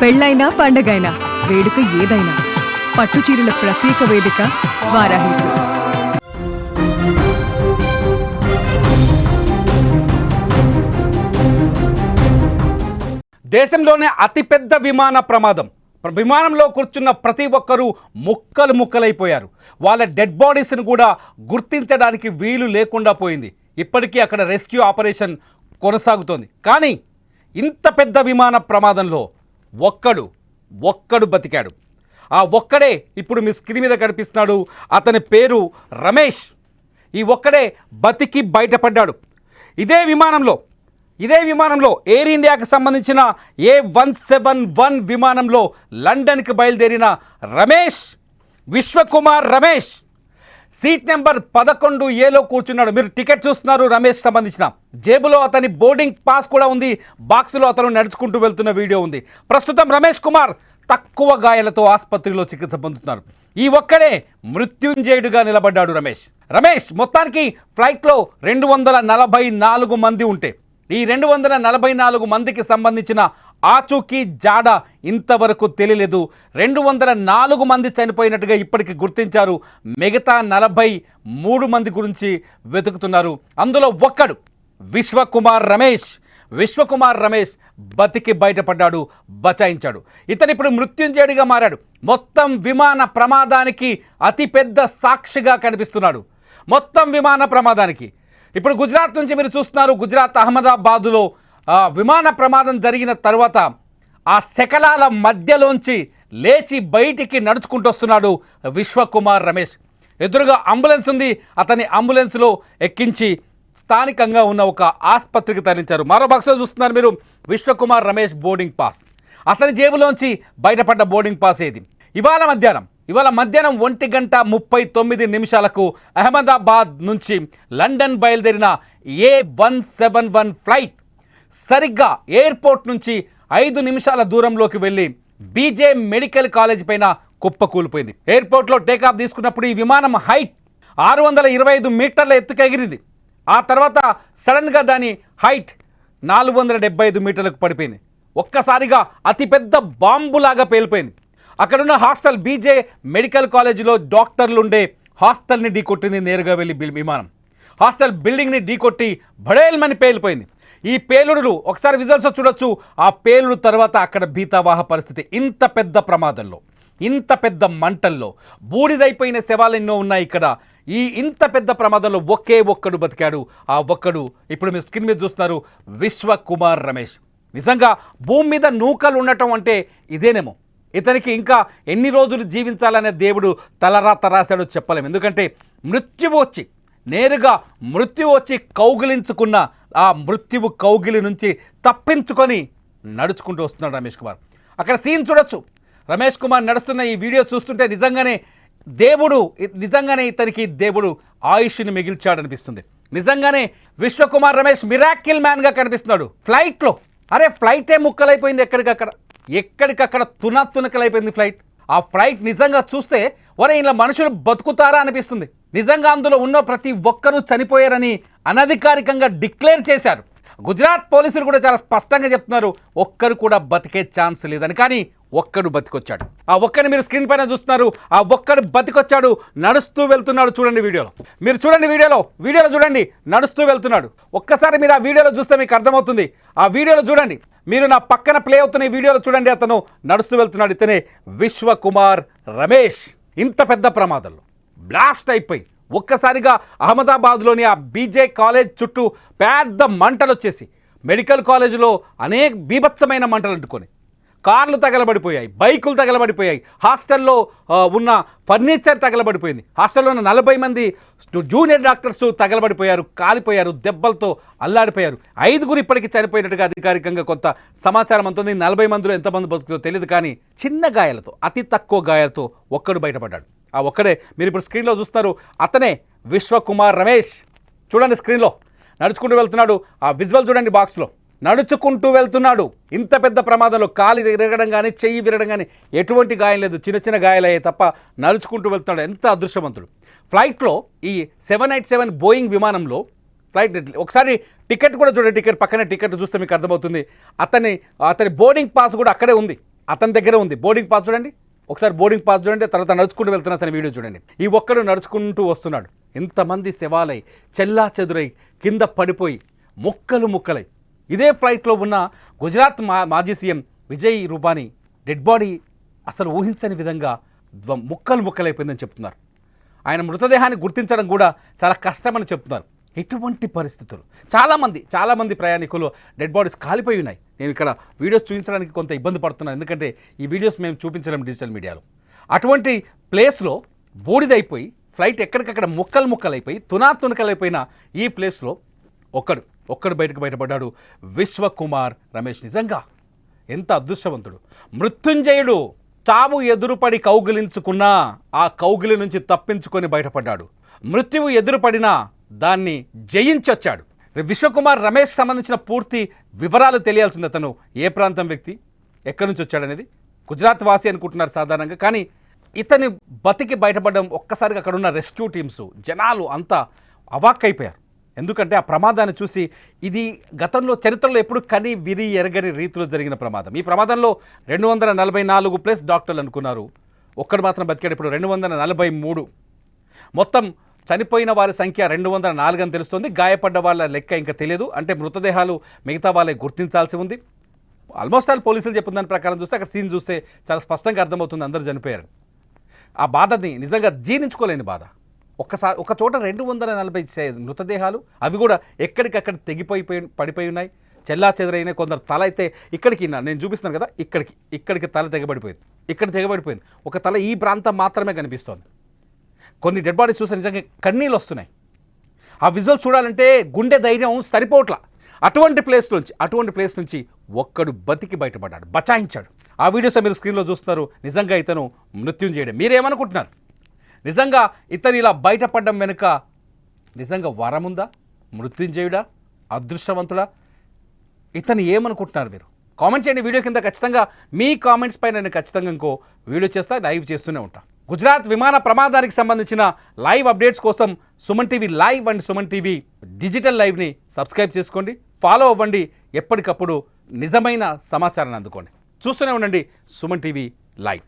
పెళ్ళైనా పండగైనా వేడుక ఏదైనా పట్టుచీరల ప్రత్యేక వేదిక వారాహి సిల్క్స్. దేశంలోనే అతిపెద్ద విమాన ప్రమాదం. విమానంలో కూర్చున్న ప్రతి ఒక్కరూ ముక్కలు ముక్కలైపోయారు. వాళ్ళ డెడ్ బాడీస్ను కూడా గుర్తించడానికి వీలు లేకుండా పోయింది. ఇప్పటికీ అక్కడ రెస్క్యూ ఆపరేషన్ కొనసాగుతోంది. కానీ ఇంత పెద్ద విమాన ప్రమాదంలో ఒక్కడు బతికాడు. ఆ ఒక్కడే ఇప్పుడు మీ స్క్రీన్ మీద కనిపిస్తున్నాడు. అతని పేరు రమేష్. ఈ ఒక్కడే బతికి బయటపడ్డాడు. ఇదే విమానంలో ఎయిర్ ఇండియాకి సంబంధించిన A171 విమానంలో లండన్కి బయలుదేరిన రమేష్, విశ్వకుమార్ రమేష్ సీట్ నెంబర్ 11Aలో కూర్చున్నాడు. మీరు టికెట్ చూస్తున్నారు. రమేష్ సంబంధించిన జేబులో అతని బోర్డింగ్ పాస్ కూడా ఉంది. బాక్సులో అతను నడుచుకుంటూ వెళ్తున్న వీడియో ఉంది. ప్రస్తుతం రమేష్ కుమార్ తక్కువ గాయాలతో ఆసుపత్రిలో చికిత్స పొందుతున్నారు. ఈ ఒక్కడే మృత్యుంజయుడిగా నిలబడ్డాడు రమేష్. మొత్తానికి ఫ్లైట్లో 244 మంది ఉంటే ఈ 244 మందికి సంబంధించిన ఆచూకీ జాడ ఇంతవరకు తెలియలేదు. 204 మంది చనిపోయినట్టుగా ఇప్పటికి గుర్తించారు. మిగతా 43 మంది గురించి వెతుకుతున్నారు. అందులో ఒక్కడు విశ్వకుమార్ రమేష్ బతికి బయటపడ్డాడు, బచాయించాడు. ఇతను ఇప్పుడు మృత్యుంజయుడిగా మారాడు. మొత్తం విమాన ప్రమాదానికి అతిపెద్ద సాక్షిగా కనిపిస్తున్నాడు. మొత్తం విమాన ప్రమాదానికి ఇప్పుడు గుజరాత్ నుంచి మీరు చూస్తున్నారు. గుజరాత్ అహ్మదాబాదులో విమాన ప్రమాదం జరిగిన తర్వాత ఆ శకలాల మధ్యలోంచి లేచి బయటికి నడుచుకుంటూ వస్తున్నాడు విశ్వకుమార్ రమేష్. ఎదురుగా అంబులెన్స్ ఉంది. అతని అంబులెన్స్లో ఎక్కించి స్థానికంగా ఉన్న ఒక ఆసుపత్రికి తరలించారు. మరో బాక్స్లో చూస్తున్నారు మీరు విశ్వకుమార్ రమేష్ బోర్డింగ్ పాస్. అతని జేబులోంచి బయటపడ్డ బోర్డింగ్ పాస్ ఏది? ఇవాళ మధ్యాహ్నం 1:39 అహ్మదాబాద్ నుంచి లండన్ బయలుదేరిన A171 ఫ్లైట్ సరిగ్గా ఎయిర్పోర్ట్ నుంచి 5 నిమిషాల దూరంలోకి వెళ్ళి బీజే మెడికల్ కాలేజ్ పైన కుప్పకూలిపోయింది. ఎయిర్పోర్ట్లో టేకాఫ్ తీసుకున్నప్పుడు ఈ విమానం హైట్ 625 మీటర్ల ఎత్తుకు ఎగిరింది. ఆ తర్వాత సడన్గా దాని హైట్ 475 మీటర్లకు పడిపోయింది. ఒక్కసారిగా అతిపెద్ద బాంబులాగా పేలిపోయింది. అక్కడున్న హాస్టల్ బీజే మెడికల్ కాలేజీలో డాక్టర్లు ఉండే హాస్టల్ని ఢీకొట్టింది. నేరుగా వెళ్ళి విమానం హాస్టల్ బిల్డింగ్ని ఢీకొట్టి భడేల్మని పేలిపోయింది. ఈ పేలుడులు ఒకసారి విజువల్స్ చూడొచ్చు. ఆ పేలుడు తర్వాత అక్కడ భీతావాహ పరిస్థితి. ఇంత పెద్ద ప్రమాదంలో, ఇంత పెద్ద మంటల్లో బూడిదైపోయిన శవాలు ఎన్నో ఉన్నాయి ఇక్కడ. ఈ ఇంత పెద్ద ప్రమాదంలో ఒక్కడు బతికాడు. ఆ ఒక్కడు ఇప్పుడు మీరు స్క్రీన్ మీద చూస్తున్నారు, విశ్వకుమార్ రమేష్. నిజంగా భూమి మీద నూకలు ఉండటం అంటే ఇదేనేమో. ఇతనికి ఇంకా ఎన్ని రోజులు జీవించాలనే దేవుడు తలరాత రాశాడో చెప్పలేము. ఎందుకంటే నేరుగా మృత్యు వచ్చి కౌగిలించుకున్న ఆ మృత్యువు కౌగిలి నుంచి తప్పించుకొని నడుచుకుంటూ వస్తున్నాడు రమేష్ కుమార్. అక్కడ సీన్ చూడొచ్చు. రమేష్ కుమార్ నడుస్తున్న ఈ వీడియో చూస్తుంటే నిజంగానే ఇతనికి దేవుడు ఆయుష్ని మిగిల్చాడనిపిస్తుంది. నిజంగానే విశ్వకుమార్ రమేష్ మిరాకిల్ మ్యాన్గా కనిపిస్తున్నాడు. ఫ్లైట్లో ఫ్లైటే ముక్కలైపోయింది. ఎక్కడికక్కడ తునకలైపోయింది ఫ్లైట్. ఆ ఫ్లైట్ నిజంగా చూస్తే ఇలా మనుషులు బతుకుతారా అనిపిస్తుంది. నిజంగా అందులో ఉన్న ప్రతి ఒక్కరూ చనిపోయారని అనధికారికంగా డిక్లేర్ చేశారు. గుజరాత్ పోలీసులు కూడా చాలా స్పష్టంగా చెప్తున్నారు, ఒక్కరు కూడా బతికే ఛాన్స్ లేదని. కానీ ఒక్కడు బతికొచ్చాడు. ఆ ఒక్కడిని మీరు స్క్రీన్ పైన చూస్తున్నారు. ఆ ఒక్కడు బతికొచ్చాడు, నడుస్తూ వెళ్తున్నాడు. చూడండి వీడియోలో చూడండి, నడుస్తూ వెళ్తున్నాడు. ఒక్కసారి మీరు ఆ వీడియోలో చూస్తే మీకు అర్థమవుతుంది. ఆ వీడియోలో చూడండి, మీరు నా పక్కన ప్లే అవుతున్న ఈ వీడియోలో చూడండి. అతను నడుస్తూ వెళ్తున్నాడు. ఇతనే విశ్వకుమార్ రమేష్. ఇంత పెద్ద ప్రమాదంలో బ్లాస్ట్ అయిపోయి ఒక్కసారిగా అహ్మదాబాద్లోని ఆ బీజే కాలేజ్ చుట్టూ పెద్ద మంటలు వచ్చేసి మెడికల్ కాలేజీలో అనేక బీభత్సమైన మంటలు అంటుకొని కార్లు తగలబడిపోయాయి, బైకులు తగలబడిపోయాయి, హాస్టల్లో ఉన్న ఫర్నిచర్ తగలబడిపోయింది. హాస్టల్లో ఉన్న 40 మంది జూనియర్ డాక్టర్స్ తగలబడిపోయారు, కాలిపోయారు, దెబ్బలతో అల్లాడిపోయారు. 5 ఇప్పటికీ చనిపోయినట్టుగా అధికారికంగా కొంత సమాచారం అందుతుంది. 40 మందిలో ఎంతమంది బతుకుతో తెలియదు. కానీ చిన్న గాయాలతో, అతి తక్కువ గాయాలతో ఒక్కడు బయటపడ్డాడు. ఆ ఒక్కడే మీరు ఇప్పుడు స్క్రీన్లో చూస్తున్నారు. అతనే విశ్వకుమార్ రమేష్. చూడండి స్క్రీన్లో నడుచుకుంటూ వెళ్తున్నాడు. ఆ విజువల్ చూడండి, బాక్స్లో నడుచుకుంటూ వెళ్తున్నాడు. ఇంత పెద్ద ప్రమాదంలో కాలు విరగడం కానీ, చెయ్యి విరగడం కానీ ఎటువంటి గాయం లేదు. చిన్న గాయాలయ్యాయి తప్ప నడుచుకుంటూ వెళ్తున్నాడు. ఎంత అదృష్టవంతుడు. ఫ్లైట్లో ఈ 787 బోయింగ్ విమానంలో ఫ్లైట్ ఒకసారి టికెట్ కూడా చూడండి, టికెట్ పక్కనే టికెట్ చూస్తే మీకు అర్థమవుతుంది. అతని బోర్డింగ్ పాస్ కూడా అక్కడే ఉంది. అతని దగ్గర ఉంది బోర్డింగ్ పాస్ చూడండి, ఒకసారి బోర్డింగ్ పాస్ చూడండి, తర్వాత నడుచుకుంటూ వెళ్తున్న అతని వీడియో చూడండి. ఈ ఒక్కడు నడుచుకుంటూ వస్తున్నాడు, ఎంతమంది శవాలై చెల్లా చెదురై కింద పడిపోయి ముక్కలు ముక్కలై. ఇదే ఫ్లైట్లో ఉన్న గుజరాత్ మాజీ CM Vijay Rupani dead body అసలు ఊహించని విధంగా ముక్కలు ముక్కలైపోయిందని చెప్తున్నారు. ఆయన మృతదేహాన్ని గుర్తించడం కూడా చాలా కష్టమని చెప్తున్నారు. ఎటువంటి పరిస్థితులు, చాలామంది ప్రయాణికులు డెడ్ బాడీస్ కాలిపోయి ఉన్నాయి. నేను ఇక్కడ వీడియోస్ చూపించడానికి కొంత ఇబ్బంది పడుతున్నాను, ఎందుకంటే ఈ వీడియోస్ మేము చూపించలేము డిజిటల్ మీడియాలో. అటువంటి ప్లేస్లో బూడిదైపోయి ఫ్లైట్ ఎక్కడికక్కడ ముక్కలైపోయి తునకలైపోయిన ఈ ప్లేస్లో ఒక్కడు బయటపడ్డాడు, విశ్వకుమార్ రమేష్. నిజంగా ఎంత అదృష్టవంతుడు, మృత్యుంజయుడు. చావు ఎదురుపడి కౌగిలించుకున్నా ఆ కౌగిలి నుంచి తప్పించుకొని బయటపడ్డాడు. మృత్యువు ఎదురుపడినా దాన్ని జయించొచ్చాడు. విశ్వకుమార్ రమేష్ సంబంధించిన పూర్తి వివరాలు తెలియాల్సింది. అతను ఏ ప్రాంతం వ్యక్తి, ఎక్కడి నుంచి వచ్చాడనేది. గుజరాత్ వాసి అనుకుంటున్నారు సాధారణంగా, కానీ ఇతని బతికి బయటపడడం ఒక్కసారిగా అక్కడ ఉన్న రెస్క్యూ టీమ్స్ జనాలు అంతా అవాక్కైపోయారు. ఎందుకంటే ఆ ప్రమాదాన్ని చూసి ఇది గతంలో చరిత్రలో ఎప్పుడు కని విరి ఎరగని రీతిలో జరిగిన ప్రమాదం. ఈ ప్రమాదంలో 244 ప్లస్ డాక్టర్లు అనుకున్నారు, ఒక్కడు మాత్రం బతికాడు. ఇప్పుడు 243. మొత్తం చనిపోయిన వారి సంఖ్య 204 అని తెలుస్తుంది. గాయపడ్డ వాళ్ళ లెక్క ఇంకా తెలియదు, అంటే మృతదేహాలు మిగతా వాళ్ళే గుర్తించాల్సి ఉంది. ఆల్మోస్ట్ ఆల్ పోలీసులు చెప్పిన దాని ప్రకారం చూస్తే అక్కడ సీన్ చూస్తే చాలా స్పష్టంగా అర్థమవుతుంది అందరూ చనిపోయారు. ఆ బాధని నిజంగా జీర్ణించుకోలేని బాధ. ఒక చోట 240 మృతదేహాలు, అవి కూడా ఎక్కడికక్కడ పడిపోయి ఉన్నాయి, చెల్లా చెదరైన. కొందరు తల అయితే ఇక్కడికి, నేను చూపిస్తాను కదా, ఇక్కడికి తల తెగబడిపోయింది, ఇక్కడ తెగబడిపోయింది. ఒక తల ఈ ప్రాంతం మాత్రమే కనిపిస్తోంది. కొన్ని డెడ్ బాడీస్ చూస్తే నిజంగా కన్నీళ్ళు వస్తున్నాయి. ఆ విజువల్ చూడాలంటే గుండె ధైర్యం సరిపోవట్లా. అటువంటి ప్లేస్ నుంచి ఒక్కడు బతికి బయటపడ్డాడు, బచాయించాడు. ఆ వీడియోస్ మీరు స్క్రీన్లో చూస్తున్నారు. నిజంగా ఇతను మృత్యుంజయుడే. మీరేమనుకుంటున్నారు? నిజంగా ఇతను ఇలా బయటపడడం వెనుక నిజంగా వరముందా, మృత్యుంజయుడా, అదృష్టవంతుడా? ఇతను ఏమనుకుంటున్నారు మీరు? కామెంట్ చేయండి వీడియో కింద. ఖచ్చితంగా మీ కామెంట్స్ పైన నేను ఖచ్చితంగా ఇంకో వీడియో లైవ్ చేస్తూనే ఉంటా. గుజరాత్ విమాన ప్రమాదానికి సంబంధించిన లైవ్ అప్డేట్స్ కోసం Suman TV live and Suman TV digital లైవ్ని సబ్స్క్రైబ్ చేసుకోండి, ఫాలో అవ్వండి. ఎప్పటికప్పుడు నిజమైన సమాచారాన్ని అందుకోండి. చూస్తూనే ఉండండి సుమన్ టీవీ లైవ్.